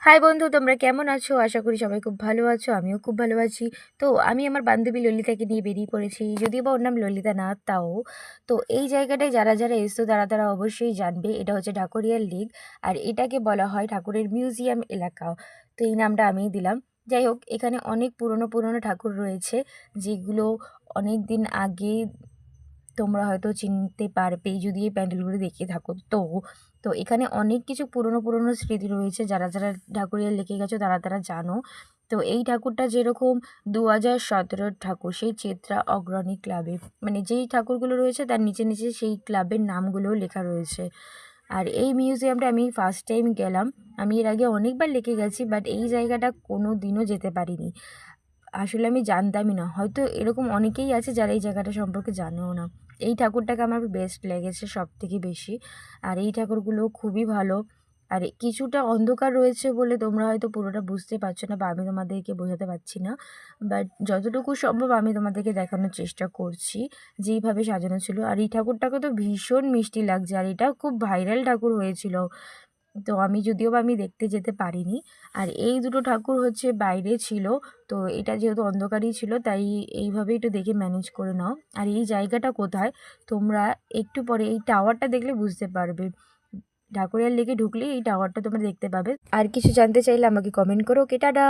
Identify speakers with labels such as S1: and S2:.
S1: High বন্ধু, তোমরা কেমন আছো? আশা করি সবাই খুব ভালো আছো। আমিও খুব ভালো আছি। তো আমি আমার বান্ধবী ললিতাকে নিয়ে বেরিয়ে পড়েছি। যদিও বা ওর নাম ললিতা না, তাও। তো এই জায়গাটায় যারা এসছো তারা অবশ্যই জানবে। এটা হচ্ছে ঢাকুরিয়ার লেক। আর এটাকে বলা হয় ঠাকুরের মিউজিয়াম এলাকা। তো এই নামটা আমিই দিলাম। যাই হোক, এখানে অনেক পুরনো ঠাকুর রয়েছে, যেগুলো অনেক দিন আগে তোমরা হয়তো চিনতে পারবে যদি এই প্যান্ডেলগুলো দেখে থাকো। তো এখানে অনেক কিছু পুরনো স্মৃতি রয়েছে। যারা ঢাকুরিয়া লেকে গেছো তারা জানো। তো এই ঠাকুরটা যেরকম 2017 ঠাকুর, সেই চেত্রা অগ্রণী ক্লাবে, মানে যেই ঠাকুরগুলো রয়েছে তার নিচে সেই ক্লাবের নামগুলোও লেখা রয়েছে। আর এই মিউজিয়ামটা আমি ফার্স্ট টাইম গেলাম। আমি এর আগে অনেকবার লেকে গেছি, বাট এই জায়গাটা কোনো দিনও যেতে পারিনি। আসলে আমি জানতামই না, হয়তো এরকম অনেকেই আছে যারা এই জায়গাটা সম্পর্কে জানেও না। এই ঠাকুরটাকে আমার বেস্ট লেগেছে সব থেকে বেশি। আর এই ঠাকুরগুলো খুবই ভালো। আর কিছুটা অন্ধকার রয়েছে বলে তোমরা হয়তো পুরোটা বুঝতে পারছো না, বা আমি তোমাদেরকে বোঝাতে পারছি না। বাট যতটুকু সম্ভব আমি তোমাদেরকে দেখানোর চেষ্টা করছি যেইভাবে সাজানো ছিল। আর এই ঠাকুরটাকে তো ভীষণ মিষ্টি লাগছে, আর এটা খুব ভাইরাল ঠাকুর হয়েছিল। তো আমি দেখতে যেতে পারিনি। আর এই দুটো ঠাকুর হচ্ছে বাইরে ছিল। তো এটা যেহেতু অন্ধকারই ছিল, তাই এইভাবেই একটু দেখে ম্যানেজ করে নাও। আর এই জায়গাটা কোথায়, তোমরা একটু পরে এই টাওয়ারটা দেখলে বুঝতে পারবে। ঢাকুরিয়ার লেকে ঢুকলেই এই টাওয়ারটা তোমরা দেখতে পাবে। আর কিছু জানতে চাইলে আমাকে কমেন্ট করো। ওকে, টাটা।